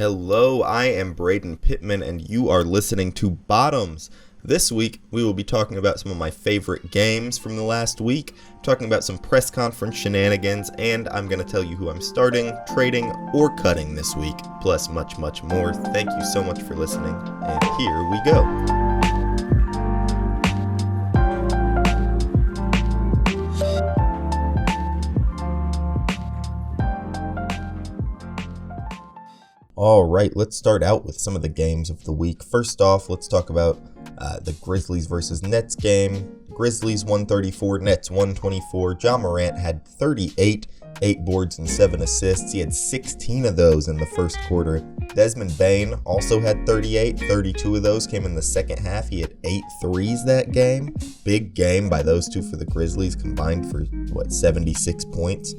Hello, I am Braden Pittman, and you are listening to Bottoms. This week, we will be talking about some of my favorite games from the last week, talking about some press conference shenanigans, and I'm going to tell you who I'm starting, trading, or cutting this week, plus much, much more. Thank you so much for listening, and here we go. All right, let's start out with some of the games of the week. First off, let's talk about the Grizzlies versus Nets game. Grizzlies 134, Nets 124. Ja Morant had 38, 8 boards and 7 assists. He had 16 of those in the first quarter. Desmond Bane also had 38, 32 of those came in the second half. He had 8 threes that game. Big game by those two for the Grizzlies, combined for, 76 points.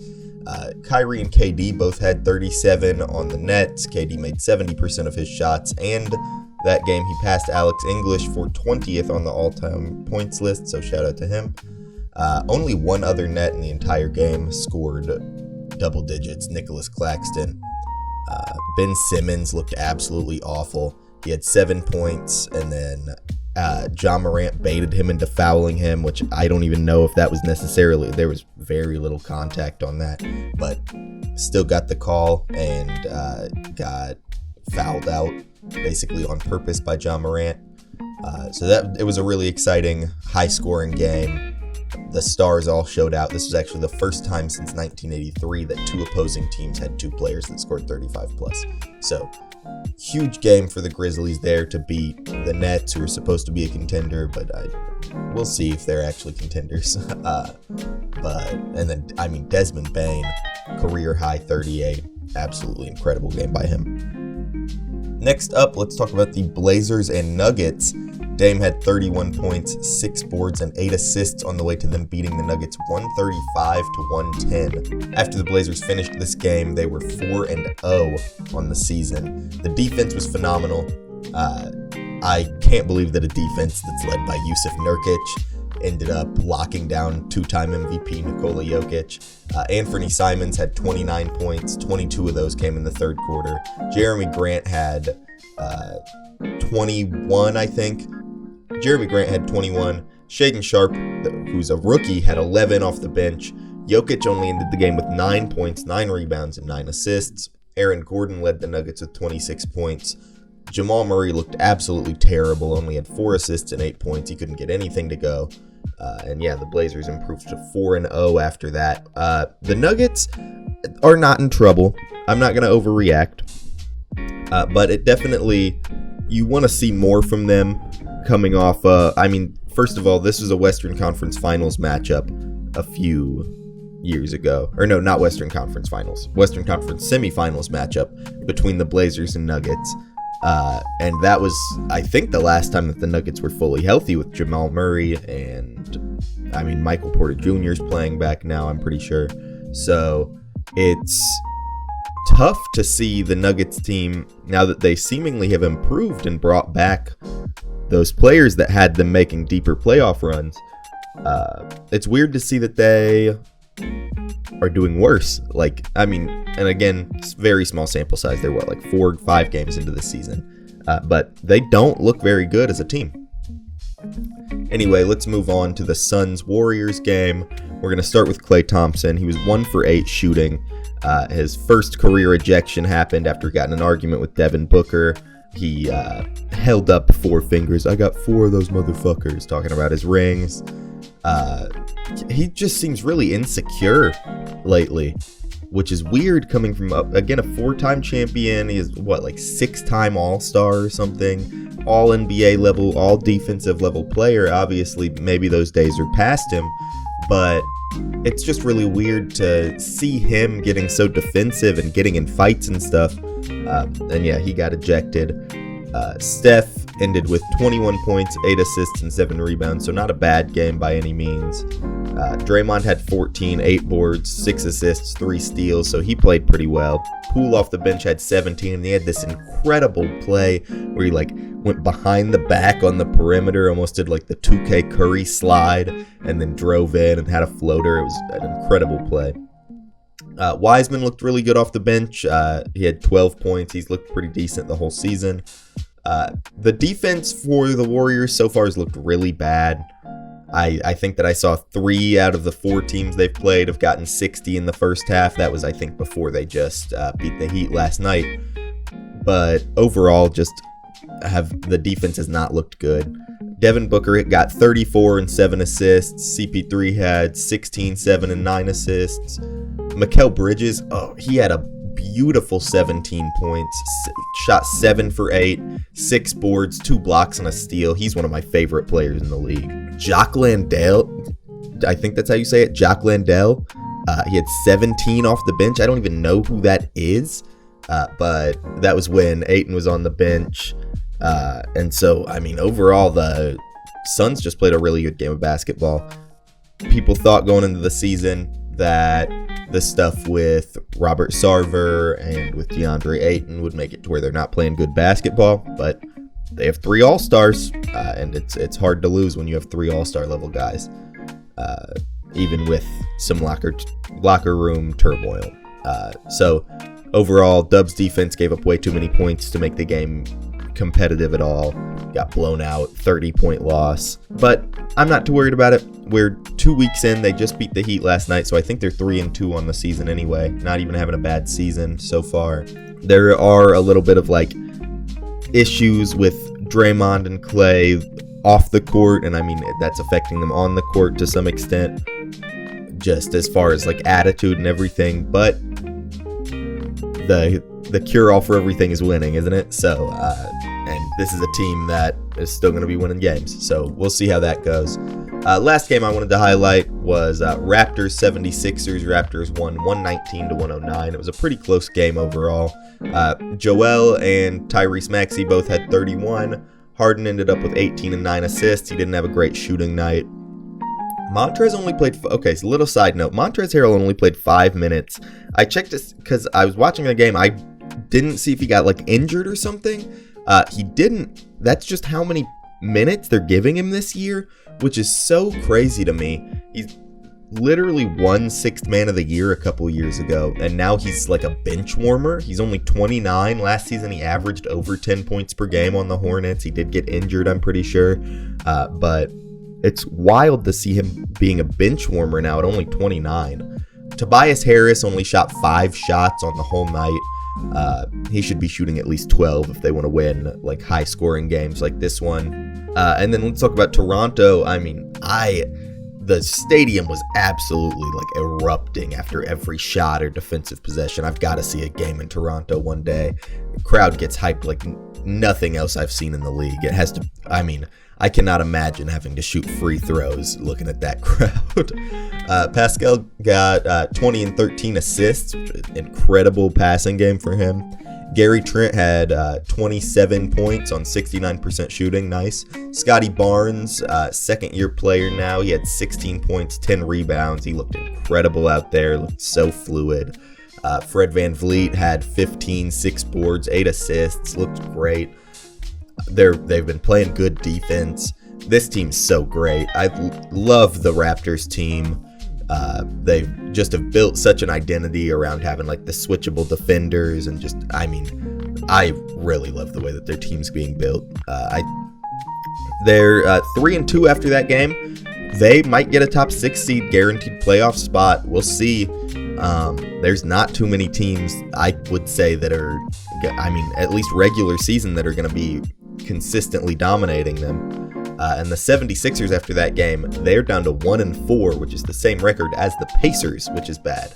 Kyrie and KD both had 37 on the Nets. KD made 70% of his shots, and that game he passed Alex English for 20th on the all-time points list, so shout out to him. Only one other Net in the entire game scored double digits, Nicholas Claxton. Ben Simmons looked absolutely awful. He had 7 points, and then Ja Morant baited him into fouling him, which I don't even know if that was necessarily, there was very little contact on that, but still got the call and got fouled out basically on purpose by Ja Morant. So that it was a really exciting, high-scoring game. The stars all showed out. This was actually the first time since 1983 that two opposing teams had two players that scored 35 plus. So huge game for the Grizzlies there to beat the Nets, who are supposed to be a contender, but we'll see if they're actually contenders. Desmond Bane, career high 38, absolutely incredible game by him. Next up, let's talk about the Blazers and Nuggets. Dame had 31 points, 6 boards, and 8 assists on the way to them beating the Nuggets 135 to 110. After the Blazers finished this game, they were 4-0 on the season. The defense was phenomenal. I can't believe that a defense that's led by Jusuf Nurkic ended up locking down two-time MVP Nikola Jokic. Anthony Simons had 29 points. 22 of those came in the third quarter. Jeremy Grant had 21, I think. Jeremy Grant had 21. Shaedon Sharpe, who's a rookie, had 11 off the bench. Jokic only ended the game with 9 points, 9 rebounds, and 9 assists. Aaron Gordon led the Nuggets with 26 points. Jamal Murray looked absolutely terrible, only had 4 assists and 8 points. He couldn't get anything to go. The Blazers improved to 4-0 after that. The Nuggets are not in trouble. I'm not going to overreact. But it definitely, you want to see more from them coming off. First of all, this was a Western Conference Finals matchup a few years ago. Or no, not Western Conference Finals. Western Conference Semifinals matchup between the Blazers and Nuggets. And that was, I think, the last time that the Nuggets were fully healthy with Jamal Murray and, Michael Porter Jr. is playing back now, I'm pretty sure. So it's tough to see the Nuggets team, now that they seemingly have improved and brought back those players that had them making deeper playoff runs. It's weird to see that they are doing worse. And again, it's very small sample size. They're 4 or 5 games into the season. But they don't look very good as a team. Anyway, let's move on to the Suns-Warriors game. We're going to start with Klay Thompson. He was 1 for 8 shooting. His first career ejection happened after he got in an argument with Devin Booker. He held up 4 fingers. I got 4 of those motherfuckers, talking about his rings. He just seems really insecure lately, which is weird coming from, again, a 4-time champion. He is, 6-time All-Star or something? All NBA level, all defensive level player. Obviously, maybe those days are past him, but it's just really weird to see him getting so defensive and getting in fights and stuff. He got ejected. Steph ended with 21 points, 8 assists, and 7 rebounds, so not a bad game by any means. Draymond had 14, 8 boards, 6 assists, 3 steals, so he played pretty well. Poole off the bench had 17, and he had this incredible play where he went behind the back on the perimeter, almost did the 2K Curry slide, and then drove in and had a floater. It was an incredible play. Wiseman looked really good off the bench. He had 12 points. He's looked pretty decent the whole season. The defense for the Warriors so far has looked really bad. I think that I saw 3 out of the 4 teams they've played have gotten 60 in the first half. That was, I think, before they just beat the Heat last night. But overall, the defense has not looked good. Devin Booker got 34 and 7 assists. CP3 had 16, 7, and 9 assists. Mikal Bridges, he had a beautiful 17 points. Shot 7 for 8, 6 boards, 2 blocks, and a steal. He's one of my favorite players in the league. Jock Landale, I think that's how you say it, Jock Landale. He had 17 off the bench. I don't even know who that is, but that was when Ayton was on the bench. And so, I mean, overall, the Suns just played a really good game of basketball. People thought going into the season that the stuff with Robert Sarver and with DeAndre Ayton would make it to where they're not playing good basketball, but they have 3 All-Stars, and it's hard to lose when you have 3 All-Star level guys, even with some locker room turmoil. So overall, Dubs defense gave up way too many points to make the game competitive at all. Got blown out, 30-point loss. But I'm not too worried about it. We're 2 weeks in. They just beat the Heat last night, so I think they're 3-2 on the season anyway. Not even having a bad season so far. There are a little bit of issues with Draymond and Clay off the court, and I mean that's affecting them on the court to some extent, just as far as attitude and everything. But the cure-all for everything is winning, isn't it? So, and this is a team that is still going to be winning games. So we'll see how that goes. Last game I wanted to highlight was Raptors 76ers. Raptors won 119-109. It was a pretty close game overall. Joel and Tyrese Maxey both had 31. Harden ended up with 18 and 9 assists. He didn't have a great shooting night. Montrezl only played, okay, so little side note, Montrezl Harrell only played 5 minutes. I checked this because I was watching the game. I didn't see if he got injured or something. He didn't. That's just how many minutes they're giving him this year, which is so crazy to me. He's literally won 6th man of the year a couple years ago, and now he's like a bench warmer. He's only 29. Last season he averaged over 10 points per game on the Hornets. He did get injured, I'm pretty sure, but it's wild to see him being a bench warmer now at only 29. Tobias Harris only shot 5 shots on the whole night. He should be shooting at least 12 if they want to win high scoring games like this one. And then let's talk about Toronto. I mean, the stadium was absolutely erupting after every shot or defensive possession. I've got to see a game in Toronto one day. The crowd gets hyped like nothing else I've seen in the league. It has to, I mean, I cannot imagine having to shoot free throws looking at that crowd. Pascal got 20 and 13 assists, which is an incredible passing game for him. Gary Trent had 27 points on 69% shooting. Nice. Scotty Barnes, second-year player now. He had 16 points, 10 rebounds. He looked incredible out there. Looked so fluid. Fred VanVleet had 15, 6 boards, 8 assists. Looked great. They've been playing good defense. This team's so great. I love the Raptors team. They just have built such an identity around having the switchable defenders and just, I mean, I really love the way that their team's being built. They're 3-2 after that game. They might get a top 6 seed guaranteed playoff spot. We'll see. There's not too many teams I would say that are, I mean, at least regular season that are going to be consistently dominating them. And the 76ers after that game, they're down to 1-4, which is the same record as the Pacers, which is bad.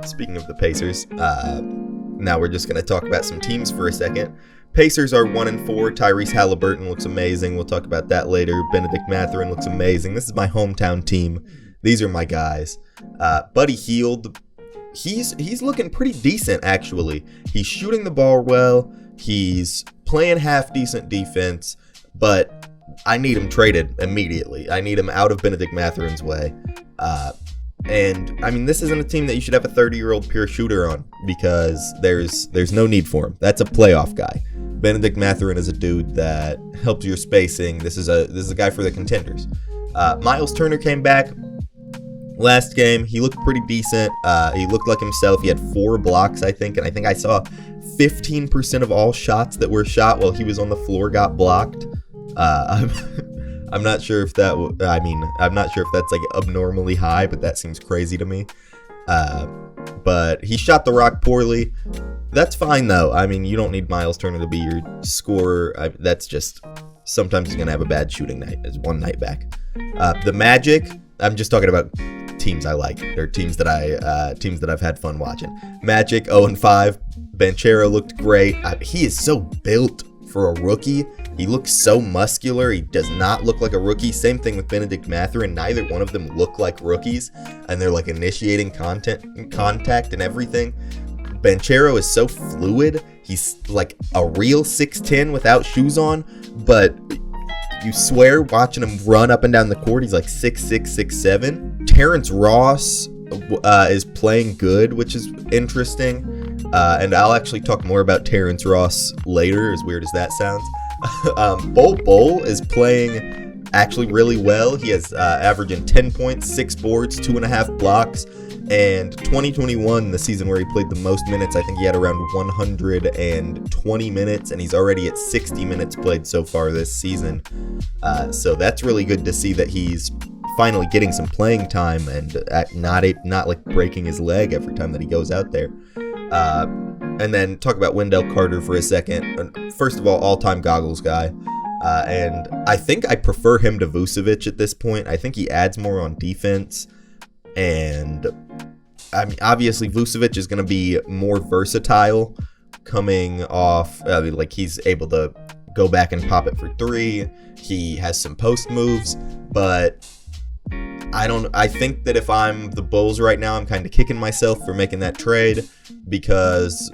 Speaking of the Pacers, now we're just going to talk about some teams for a second. Pacers are 1-4. Tyrese Halliburton looks amazing. We'll talk about that later. Benedict Mathurin looks amazing. This is my hometown team. These are my guys. Buddy Hield, he's looking pretty decent, actually. He's shooting the ball well. He's playing half-decent defense, but I need him traded immediately. I need him out of Benedict Mathurin's way. And, I mean, this isn't a team that you should have a 30-year-old pure shooter on because there's no need for him. That's a playoff guy. Benedict Mathurin is a dude that helps your spacing. This is a guy for the contenders. Miles Turner came back. Last game, he looked pretty decent. He looked like himself. He had 4 blocks, I think, and I think I saw 15% of all shots that were shot while he was on the floor got blocked. I'm not sure if that. I'm not sure if that's like abnormally high, but that seems crazy to me. But he shot the rock poorly. That's fine though. I mean, you don't need Miles Turner to be your scorer. That's just sometimes he's gonna have a bad shooting night. It's one night back. The Magic. I'm just talking about teams I like. They're teams that I've had fun watching. Magic 0-5. Banchero looked great. He is so built for a rookie. He looks so muscular. He does not look like a rookie. Same thing with Benedict Mathurin. Neither one of them look like rookies, and they're like initiating contact and everything. Banchero is so fluid. He's like a real 6'10" without shoes on, but you swear watching him run up and down the court, he's like 6'6", 6'7". Terrence Ross is playing good, which is interesting. And I'll actually talk more about Terrence Ross later, as weird as that sounds. Bol is playing actually really well. He has averaging 10 points, 6 boards, 2.5 blocks. And 2021, the season where he played the most minutes, I think he had around 120 minutes, and he's already at 60 minutes played so far this season. So that's really good to see that he's finally getting some playing time and not like breaking his leg every time that he goes out there. And then talk about Wendell Carter for a second. First of all-time goggles guy. And I think I prefer him to Vucevic at this point. I think he adds more on defense. And I mean, obviously Vucevic is going to be more versatile coming off. Like he's able to go back and pop it for 3. He has some post moves, but I think that if I'm the Bulls right now, I'm kind of kicking myself for making that trade because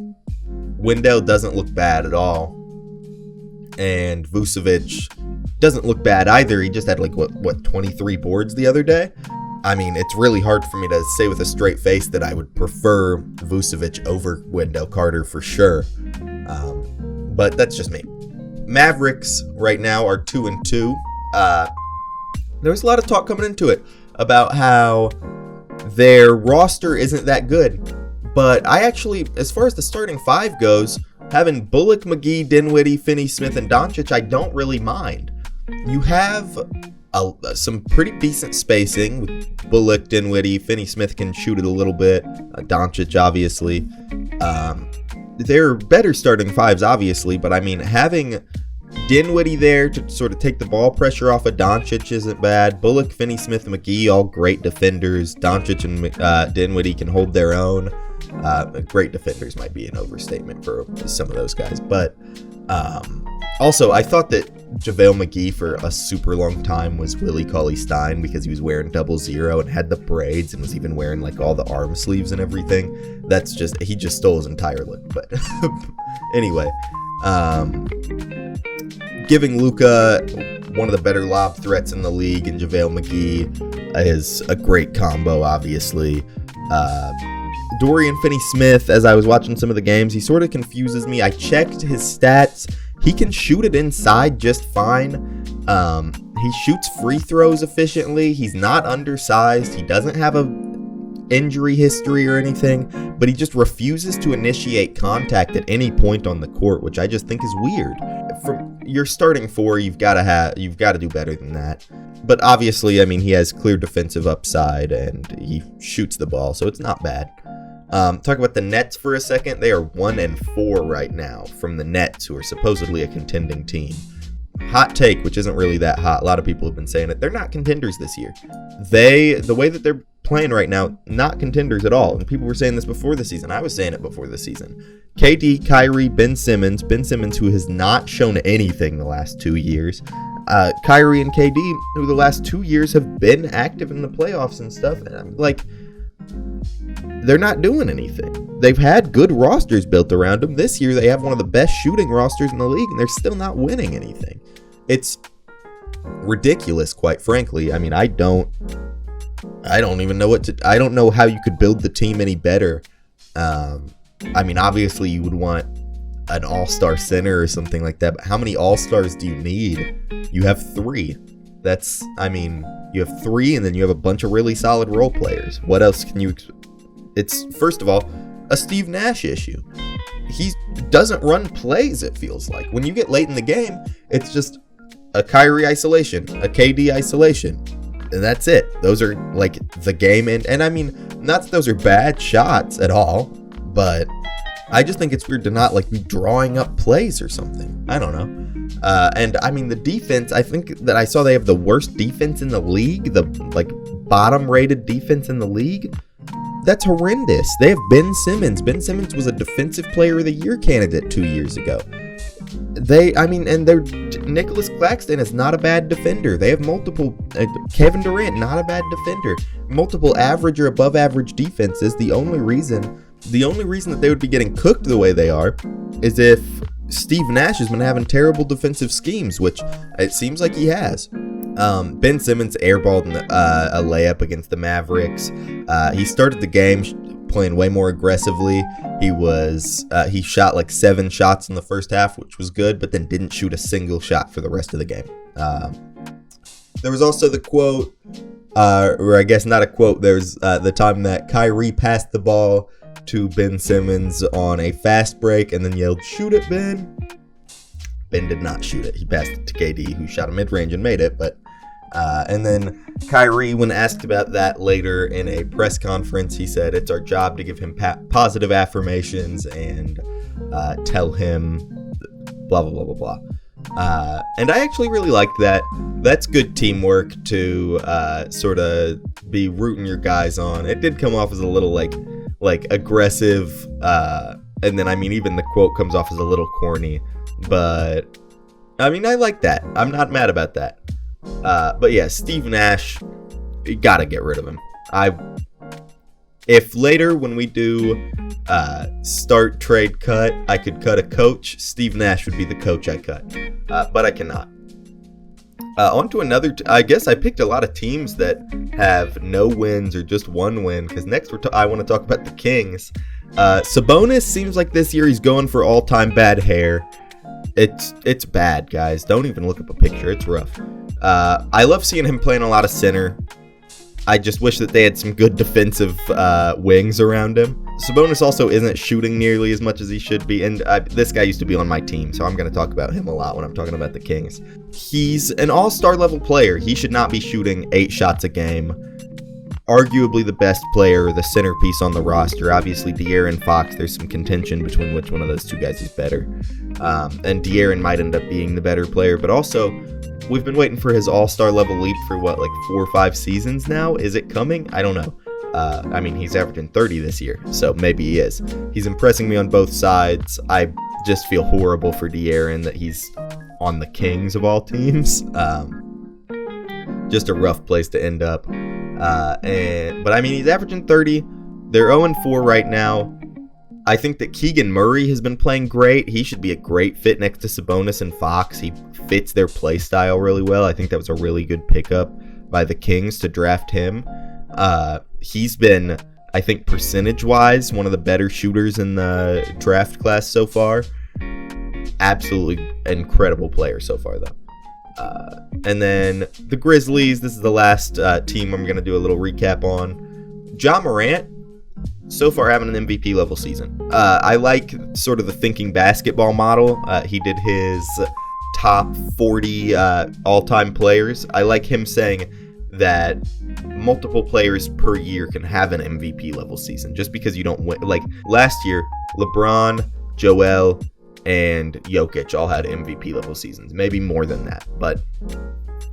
Wendell doesn't look bad at all. And Vucevic doesn't look bad either. He just had like what 23 boards the other day. I mean, it's really hard for me to say with a straight face that I would prefer Vucevic over Wendell Carter for sure. But that's just me. Mavericks right now are 2-2. There was a lot of talk coming into it about how their roster isn't that good. But I actually, as far as the starting 5 goes, having Bullock, McGee, Dinwiddie, Finney-Smith, and Doncic, I don't really mind. You have some pretty decent spacing with Bullock, Dinwiddie. Finney-Smith can shoot it a little bit. Doncic, obviously. They're better starting 5s, obviously, but I mean, having Dinwiddie there to sort of take the ball pressure off of Doncic isn't bad. Bullock, Finney-Smith, McGee, all great defenders. Doncic and Dinwiddie can hold their own. Great defenders might be an overstatement for some of those guys, but also I thought that JaVale McGee for a super long time was Willie Cauley-Stein because he was wearing 00 and had the braids and was even wearing like all the arm sleeves and everything. He just stole his entire look. But anyway, giving Luka one of the better lob threats in the league and JaVale McGee is a great combo, obviously. Dorian Finney-Smith, as I was watching some of the games, he sort of confuses me. I checked his stats. He can shoot it inside just fine. He shoots free throws efficiently. He's not undersized. He doesn't have a injury history or anything, but he just refuses to initiate contact at any point on the court, which I just think is weird. From your starting 4, you've got to do better than that. But obviously, I mean, he has clear defensive upside and he shoots the ball, so it's not bad. Talk about the Nets for a second. They are 1-4 right now from the Nets, who are supposedly a contending team. Hot take, which isn't really that hot. A lot of people have been saying it. They're not contenders this year. The way that they're playing right now, not contenders at all. And people were saying this before the season. I was saying it before the season. KD, Kyrie, Ben Simmons, who has not shown anything the last 2 years. Kyrie and KD, who the last 2 years have been active in the playoffs and stuff. And I'm like, they're not doing anything. They've had good rosters built around them. This year, they have one of the best shooting rosters in the league, and they're still not winning anything. It's ridiculous, quite frankly. I mean, I don't even know I don't know how you could build the team any better. I mean, obviously, you would want an all-star center or something like that, but how many all-stars do you need? You have 3. You have 3 and then you have a bunch of really solid role players. What else can you... It's, first of all, a Steve Nash issue. He doesn't run plays, it feels like. When you get late in the game, it's just a Kyrie isolation, a KD isolation, and that's it. Those are like the game. And I mean, not that those are bad shots at all, but I just think it's weird to not like be drawing up plays or something. I don't know. And I mean, the defense, I think that I saw they have the worst defense in the league, the like bottom rated defense in the league. That's horrendous. They have Ben Simmons. Ben Simmons was a Defensive Player of the Year candidate 2 years ago. Nicholas Claxton is not a bad defender. They have multiple, Kevin Durant, not a bad defender. Multiple average or above average defenses. The only reason that they would be getting cooked the way they are is if Steve Nash has been having terrible defensive schemes, which it seems like he has. Ben Simmons airballed a layup against the Mavericks. He started the game playing way more aggressively. He shot like 7 shots in the first half, which was good, but then didn't shoot a single shot for the rest of the game. There was also the quote, or I guess not a quote. There's the time that Kyrie passed the ball to Ben Simmons on a fast break and then yelled, "Shoot it, Ben." Ben did not shoot it. He passed it to KD, who shot a mid-range and made it. But and then Kyrie, when asked about that later in a press conference, he said it's our job to give him positive affirmations and tell him blah, blah, blah, blah, blah. And I actually really liked that. That's good teamwork to sort of be rooting your guys on. It did come off as a little like aggressive. And then, I mean, even the quote comes off as a little corny. But, I mean, I like that. I'm not mad about that. But yeah, Steve Nash, you gotta get rid of him. If later when we do start, trade, cut, I could cut a coach, Steve Nash would be the coach I cut. But I cannot. On to another, I guess I picked a lot of teams that have no wins or just one win, because next I want to talk about the Kings. Sabonis seems like this year he's going for all-time bad hair. It's bad, guys. Don't even look up a picture. It's rough. I love seeing him playing a lot of center. I just wish that they had some good defensive wings around him. Sabonis also isn't shooting nearly as much as he should be, and this guy used to be on my team, so I'm going to talk about him a lot when I'm talking about the Kings. He's an all-star level player. He should not be shooting 8 shots a game. Arguably the best player, the centerpiece on the roster. Obviously, De'Aaron Fox, there's some contention between which one of those two guys is better. And De'Aaron might end up being the better player, but also, we've been waiting for his all-star level leap for 4 or 5 seasons now? Is it coming? I don't know. I mean, he's averaging 30 this year, so maybe he is. He's impressing me on both sides. I just feel horrible for De'Aaron that he's on the Kings of all teams. Just a rough place to end up. But I mean, he's averaging 30. They're 0-4 right now. I think that Keegan Murray has been playing great. He should be a great fit next to Sabonis and Fox. He fits their play style really well. I think that was a really good pickup by the Kings to draft him. He's been, I think, percentage-wise, one of the better shooters in the draft class so far. Absolutely incredible player so far, though. And then the Grizzlies, this is the last team I'm going to do a little recap on. Ja Morant, so far having an MVP level season. I like sort of the thinking basketball model. He did his top 40 all-time players. I like him saying that multiple players per year can have an MVP level season just because you don't win. Like last year, LeBron, Joel, and Jokic all had MVP level seasons, maybe more than that, but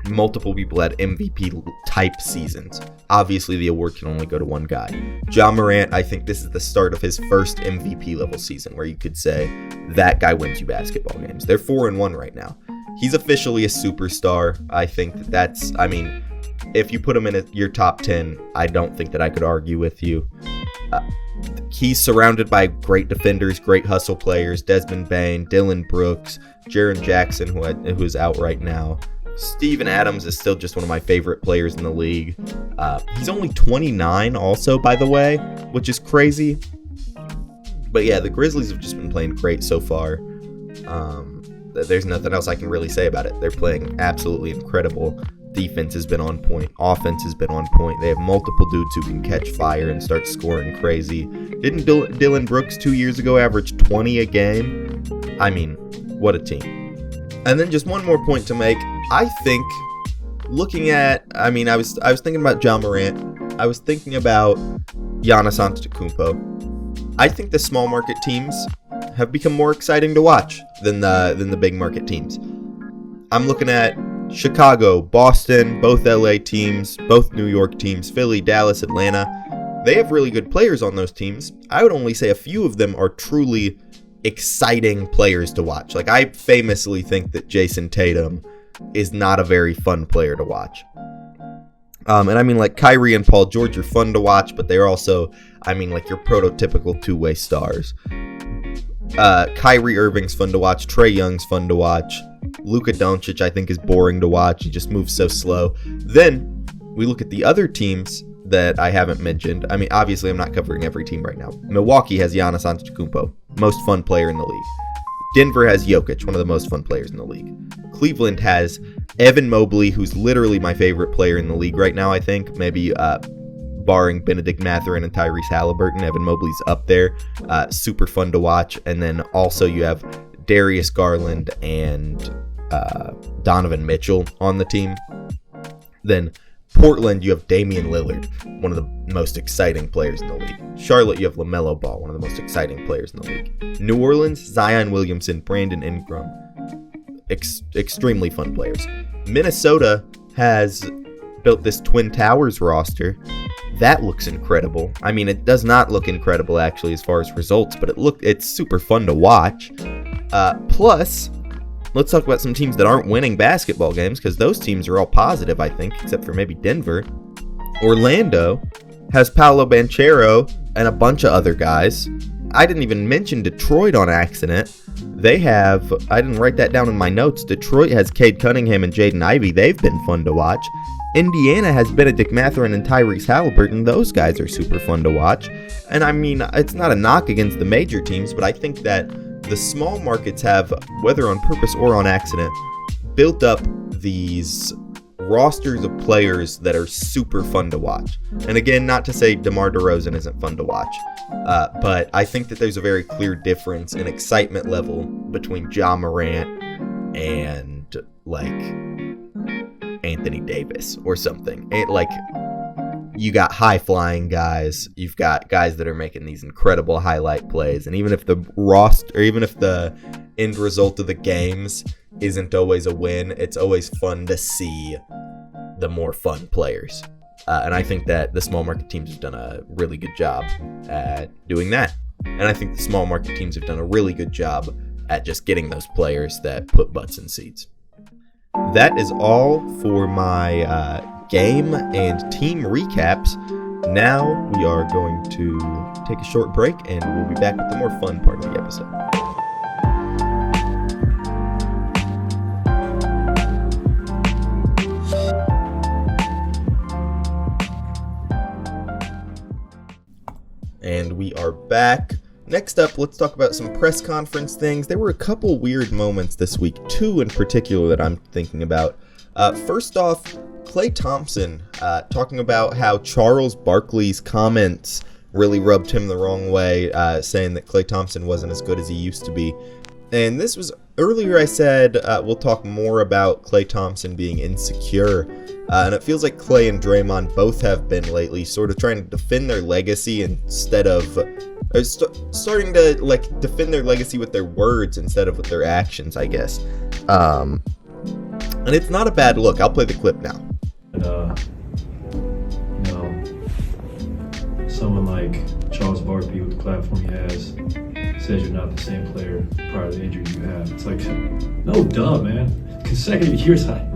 multiple people had MVP type seasons. Obviously, the award can only go to one guy. Ja Morant, I think this is the start of his first MVP level season where you could say that guy wins you basketball games. They're 4-1 right now. He's officially a superstar. I think that's, I mean, if you put him in your top 10, I don't think that I could argue with you. He's surrounded by great defenders, great hustle players, Desmond Bane, Dylan Brooks, Jaren Jackson, who is out right now. Steven Adams is still just one of my favorite players in the league. He's only 29 also, by the way, which is crazy. But yeah, the Grizzlies have just been playing great so far. There's nothing else I can really say about it. They're playing absolutely incredible. Defense has been on point. Offense has been on point. They have multiple dudes who can catch fire and start scoring crazy. Didn't Dylan Brooks 2 years ago average 20 a game? I mean, what a team. And then just one more point to make. I think, looking at, I was thinking about Ja Morant. I was thinking about Giannis Antetokounmpo. I think the small market teams have become more exciting to watch than the big market teams. I'm looking at Chicago, Boston, both LA teams, both New York teams, Philly, Dallas, Atlanta. They have really good players on those teams. I would only say a few of them are truly exciting players to watch. Like, I famously think that Jason Tatum is not a very fun player to watch. And I mean, like, Kyrie and Paul George are fun to watch, but they're also, I mean, like, your prototypical two-way stars. Kyrie Irving's fun to watch. Trae Young's fun to watch. Luka Doncic, I think, is boring to watch. He just moves so slow. Then we look at the other teams that I haven't mentioned. I mean, obviously, I'm not covering every team right now. Milwaukee has Giannis Antetokounmpo, most fun player in the league. Denver has Jokic, one of the most fun players in the league. Cleveland has Evan Mobley, who's literally my favorite player in the league right now, I think. Maybe barring Benedict Mathurin and Tyrese Halliburton, Evan Mobley's up there. Super fun to watch. And then also you have Darius Garland and Donovan Mitchell on the team. Then Portland, you have Damian Lillard, one of the most exciting players in the league. Charlotte, you have LaMelo Ball, one of the most exciting players in the league. New Orleans, Zion Williamson, Brandon Ingram, extremely fun players. Minnesota has built this Twin Towers roster. That looks incredible. I mean, it does not look incredible actually as far as results, but it's super fun to watch. Plus, let's talk about some teams that aren't winning basketball games, because those teams are all positive, I think, except for maybe Denver. Orlando has Paolo Banchero and a bunch of other guys. I didn't even mention Detroit on accident. They have, I didn't write that down in my notes, Detroit has Cade Cunningham and Jaden Ivey. They've been fun to watch. Indiana has Benedict Mathurin and Tyrese Halliburton. Those guys are super fun to watch. And I mean, it's not a knock against the major teams, but I think that the small markets have, whether on purpose or on accident, built up these rosters of players that are super fun to watch. And again, not to say DeMar DeRozan isn't fun to watch, but I think that there's a very clear difference in excitement level between Ja Morant and, like, Anthony Davis or something. Like, you got high-flying guys, you've got guys that are making these incredible highlight plays, and even if the end result of the games isn't always a win, it's always fun to see the more fun players. And I think that the small market teams have done a really good job at doing that. And I think the small market teams have done a really good job at just getting those players that put butts in seats. That is all for my game and team recaps. Now we are going to take a short break, and we'll be back with the more fun part of the episode. And we are back. Next up, let's talk about some press conference things. There were a couple weird moments this week, two in particular that I'm thinking about. First off, Klay Thompson talking about how Charles Barkley's comments really rubbed him the wrong way, saying that Klay Thompson wasn't as good as he used to be. And this was, earlier I said we'll talk more about Klay Thompson being insecure. And it feels like Klay and Draymond both have been lately, sort of trying to defend their legacy instead of starting to defend their legacy with their words instead of with their actions, I guess. And it's not a bad look. I'll play the clip now. And, someone like Charles Barkley, with the platform he has, says you're not the same player prior to the injury you have. It's like, no, duh, man. Consecutive years, tore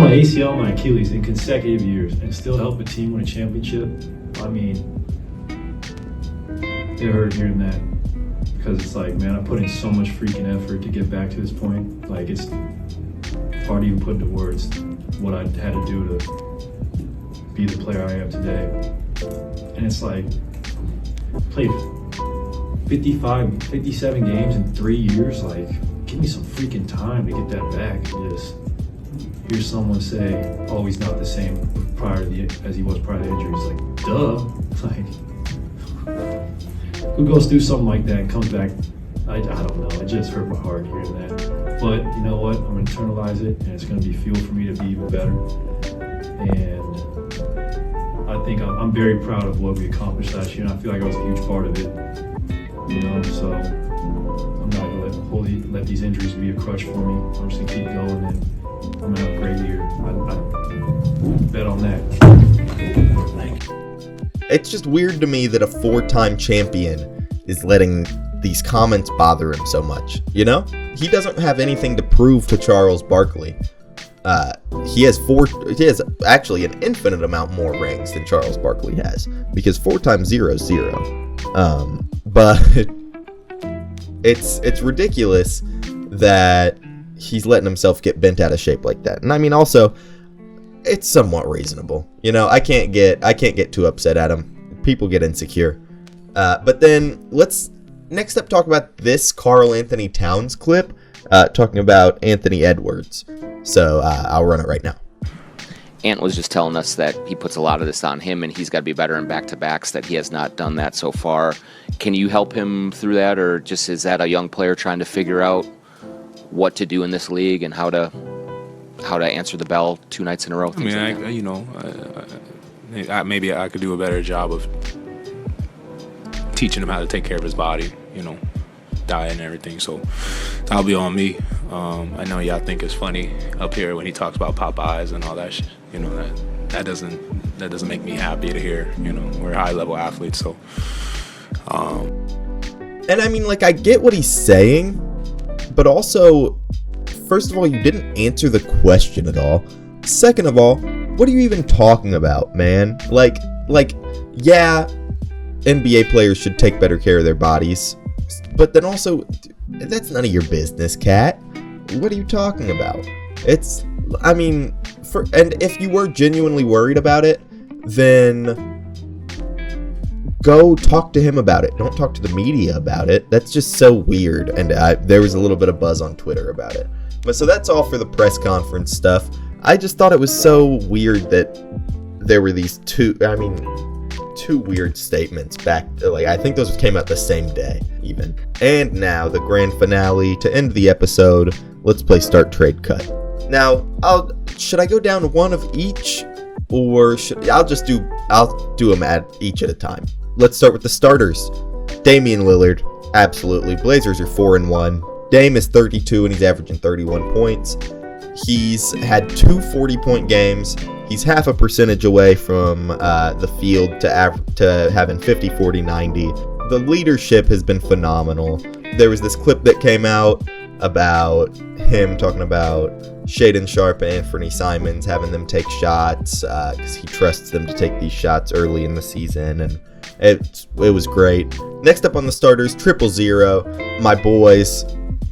my ACL, my Achilles in consecutive years, and still help a team win a championship. I mean, it hurt hearing that, because it's like, man, I put in so much freaking effort to get back to this point. Like, it's hard to even put into words what I had to do to be the player I am today. And it's like, played 57 games in 3 years. Like, give me some freaking time to get that back. And just hear someone say, "Oh, he's not the same as he was prior to the injury." It's like, duh. Like, who goes through something like that and comes back? I don't know. It just hurt my heart hearing that. But you know what? I'm gonna internalize it, and it's gonna be fuel for me to be even better. And I think I'm very proud of what we accomplished last year, and I feel like I was a huge part of it. You know, so I'm not gonna let these injuries be a crutch for me. I'm just gonna keep going, and I'm gonna have a great year. I bet on that. It's just weird to me that a 4-time champion is letting these comments bother him so much. You know, he doesn't have anything to prove to Charles Barkley. He has actually an infinite amount more rings than Charles Barkley has, because 4 times 0 is 0. But it's ridiculous that he's letting himself get bent out of shape like that. And I mean, also, it's somewhat reasonable. You know, I can't get too upset at him. People get insecure. But then let's next up talk about this Karl Anthony Towns clip, talking about Anthony Edwards. So I'll run it right now. Ant was just telling us that he puts a lot of this on him, and he's got to be better in back-to-backs, that he has not done that so far. Can you help him through that, or just is that a young player trying to figure out what to do in this league and how to answer the bell 2 nights in a row? Maybe I could do a better job of teaching him how to take care of his body, diet and everything. So that'll be on me. I know y'all think it's funny up here when he talks about Popeyes and all that shit. That doesn't make me happy to hear. We're high level athletes, so. And I mean, I get what he's saying, but also, first of all, you didn't answer the question at all. Second of all, what are you even talking about, man? Yeah, NBA players should take better care of their bodies, but then also, that's none of your business, Cat. What are you talking about? And if you were genuinely worried about it, then go talk to him about it. Don't talk to the media about it. That's just so weird. And there was a little bit of buzz on Twitter about it. But so that's all for the press conference stuff. I just thought it was so weird that there were these two weird statements back. I think those came out the same day, even. And now the grand finale to end the episode. Let's play Start Trade Cut. Now, should I go down one of each, or I'll do them each at a time. Let's start with the starters. Damian Lillard, absolutely. Blazers are 4-1. Dame is 32 and he's averaging 31 points. He's had 2 40-point games. He's half a percentage away from the field to having 50, 40, 90. The leadership has been phenomenal. There was this clip that came out about him talking about Shaedon Sharpe and Anthony Simons, having them take shots because he trusts them to take these shots early in the season, and it was great. Next up on the starters, 0-0, my boys,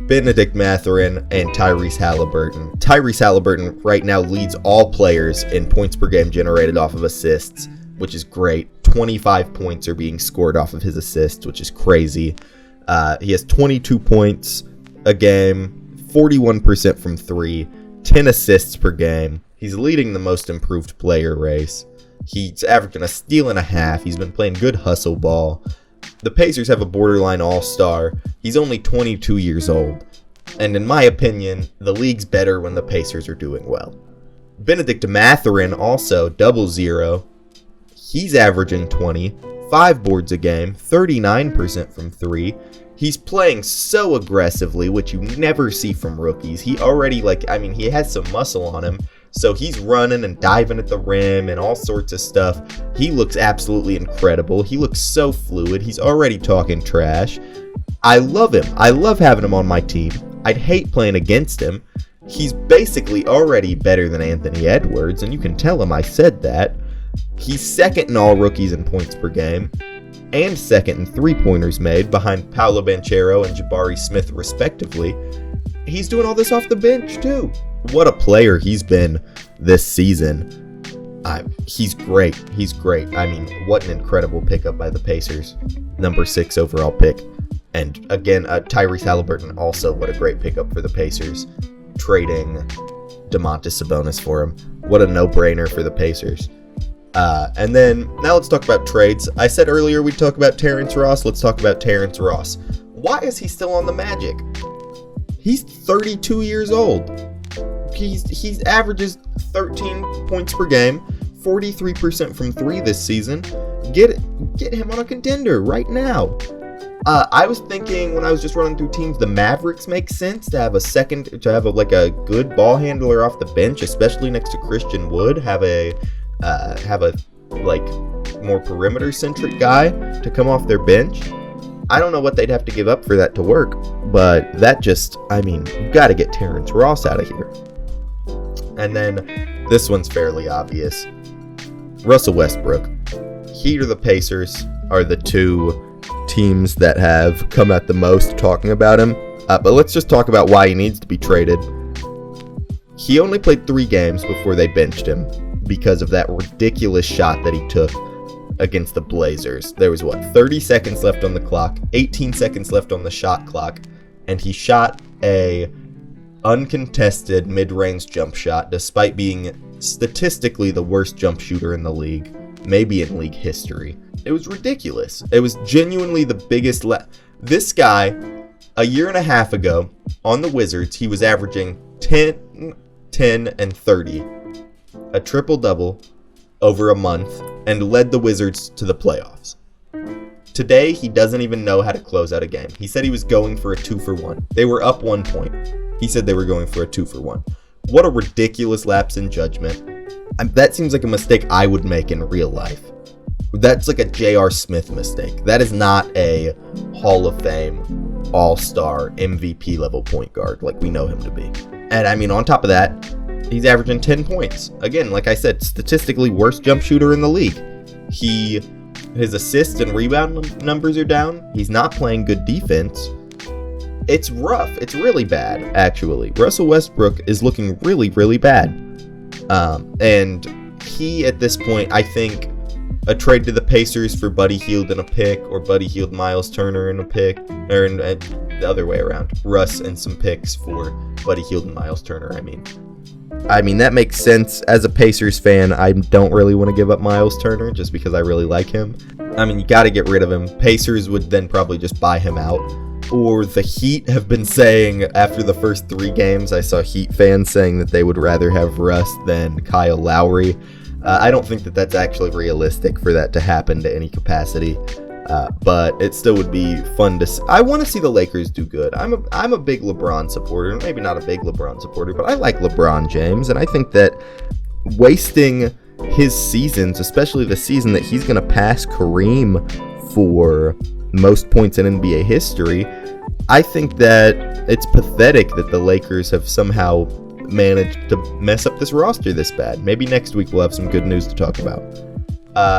Benedict Mathurin and Tyrese Halliburton. Tyrese Halliburton right now leads all players in points per game generated off of assists, which is great. 25 points are being scored off of his assists, which is crazy. He has 22 points a game, 41% from 3, 10 assists per game. He's leading the most improved player race. He's averaging a steal and a half. He's been playing good hustle ball. The Pacers have a borderline all-star. He's only 22 years old. And in my opinion, the league's better when the Pacers are doing well. Benedict Mathurin also 0-0. He's averaging 20, 5 boards a game, 39% from 3. He's playing so aggressively, which you never see from rookies. He already, he has some muscle on him. So he's running and diving at the rim and all sorts of stuff. He looks absolutely incredible. He looks so fluid. He's already talking trash. I love him. I love having him on my team. I'd hate playing against him. He's basically already better than Anthony Edwards, and you can tell him I said that. He's second in all rookies in points per game, and second in three-pointers made, behind Paolo Banchero and Jabari Smith, respectively. He's doing all this off the bench, too. What a player he's been this season. He's great. He's great. What an incredible pickup by the Pacers. Number 6 overall pick. And again, Tyrese Halliburton also, what a great pickup for the Pacers. Trading Domantas Sabonis for him. What a no-brainer for the Pacers. And then, now let's talk about trades. I said earlier we'd talk about Terrence Ross. Let's talk about Terrence Ross. Why is he still on the Magic? He's 32 years old. He averages 13 points per game, 43% from 3 this season. Get him on a contender right now. I was thinking when I was just running through teams, the Mavericks make sense to have a good ball handler off the bench, especially next to Christian Wood. Have a more perimeter centric guy to come off their bench. I don't know what they'd have to give up for that to work, but you've got to get Terrence Ross out of here. And then this one's fairly obvious. Russell Westbrook. Heat or the Pacers are the two teams that have come out the most talking about him. But let's just talk about why he needs to be traded. He only played 3 games before they benched him because of that ridiculous shot that he took against the Blazers. There was 30 seconds left on the clock, 18 seconds left on the shot clock, and he shot a uncontested mid-range jump shot despite being statistically the worst jump shooter in the league, maybe in league history. It was ridiculous. It was genuinely the biggest this guy, a year and a half ago on the Wizards, he was averaging 10, and 30, a triple-double over a month, and led the Wizards to the playoffs. Today, he doesn't even know how to close out a game. He said he was going for a 2-for-1. They were up 1 point. He said they were going for a 2-for-1. What a ridiculous lapse in judgment. That seems like a mistake I would make in real life. That's like a J.R. Smith mistake. That is not a Hall of Fame, All-Star, MVP level point guard like we know him to be. And on top of that, he's averaging 10 points. Again, like I said, statistically worst jump shooter in the league. His assist and rebound numbers are down. He's not playing good defense. It's rough. It's really bad, actually. Russell Westbrook is looking really, really bad. And he, at this point, I think a trade to the Pacers for Buddy Hield and a pick, or Buddy Hield, Miles Turner and a pick, or the other way around. Russ and some picks for Buddy Hield and Miles Turner, that makes sense. As a Pacers fan, I don't really want to give up Miles Turner just because I really like him. You got to get rid of him. Pacers would then probably just buy him out. Or the Heat have been saying after the first 3 games, I saw Heat fans saying that they would rather have Russ than Kyle Lowry. I don't think that that's actually realistic for that to happen to any capacity. But it still would be fun to see. I want to see the Lakers do good. I'm a big LeBron supporter. Maybe not a big LeBron supporter, but I like LeBron James. And I think that wasting his seasons, especially the season that he's going to pass Kareem for most points in NBA history, I think that it's pathetic that the Lakers have somehow managed to mess up this roster this bad. Maybe next week we'll have some good news to talk about.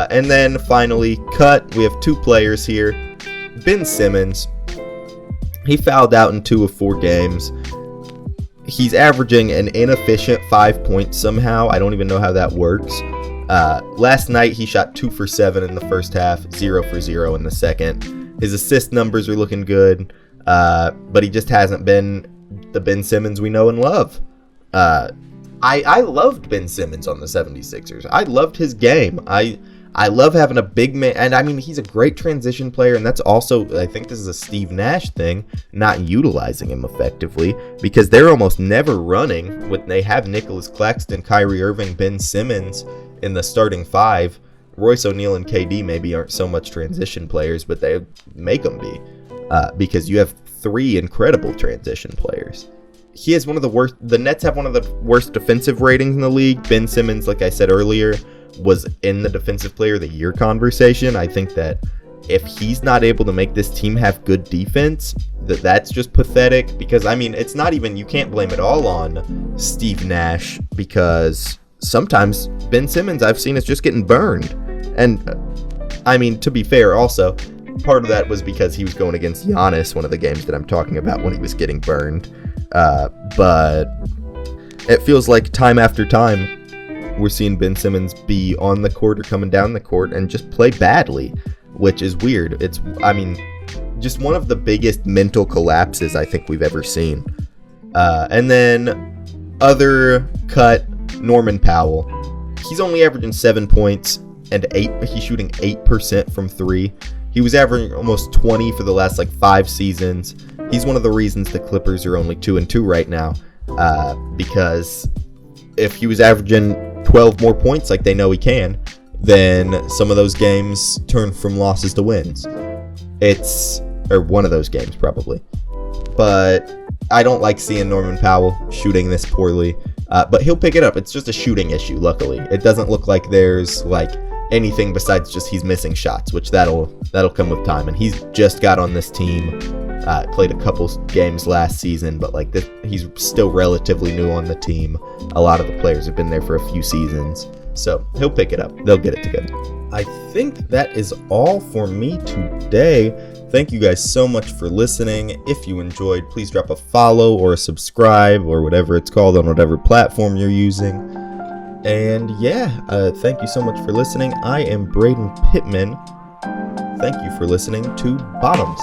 And then finally, we have 2 players here. Ben Simmons. He fouled out in 2 of 4 games. He's averaging an inefficient 5 points somehow. I don't even know how that works. Last night he shot 2 for 7 in the first half, 0 for 0 in the second. His assist numbers are looking good, but he just hasn't been the Ben Simmons we know and love. I loved Ben Simmons on the 76ers. I loved his game. I love having a big man, and he's a great transition player, and that's also, I think this is a Steve Nash thing, not utilizing him effectively, because they're almost never running when they have Nicholas Claxton, Kyrie Irving, Ben Simmons in the starting 5. Royce O'Neal and KD maybe aren't so much transition players, but they make them be, because you have 3 incredible transition players. He has the Nets have one of the worst defensive ratings in the league. Ben Simmons, like I said earlier, was in the Defensive Player of the Year conversation. I think that if he's not able to make this team have good defense, that's just pathetic, because it's not even, you can't blame it all on Steve Nash, because sometimes Ben Simmons I've seen is just getting burned. And to be fair also, part of that was because he was going against Giannis, one of the games that I'm talking about, when he was getting burned. But it feels like time after time we're seeing Ben Simmons be on the court or coming down the court and just play badly, which is weird. It's just one of the biggest mental collapses I think we've ever seen. And then other cut, Norman Powell. He's only averaging 7 points and he's shooting 8% from 3. He was averaging almost 20 for the last 5 seasons. He's one of the reasons the Clippers are only 2-2 right now, because if he was averaging 12 more points like they know he can, then some of those games turn from losses to wins. Or one of those games probably. But I don't like seeing Norman Powell shooting this poorly. But he'll pick it up. It's just a shooting issue, luckily. It doesn't look like there's anything besides just he's missing shots, which that'll come with time. And he's just got on this team, played a couple games last season, but he's still relatively new on the team. A lot of the players have been there for a few seasons, so he'll pick it up. They'll get it together. I think that is all for me today. Thank you guys so much for listening. If you enjoyed, please drop a follow or a subscribe or whatever it's called on whatever platform you're using. And thank you so much for listening. I am Braden Pittman. Thank you for listening to Bottoms.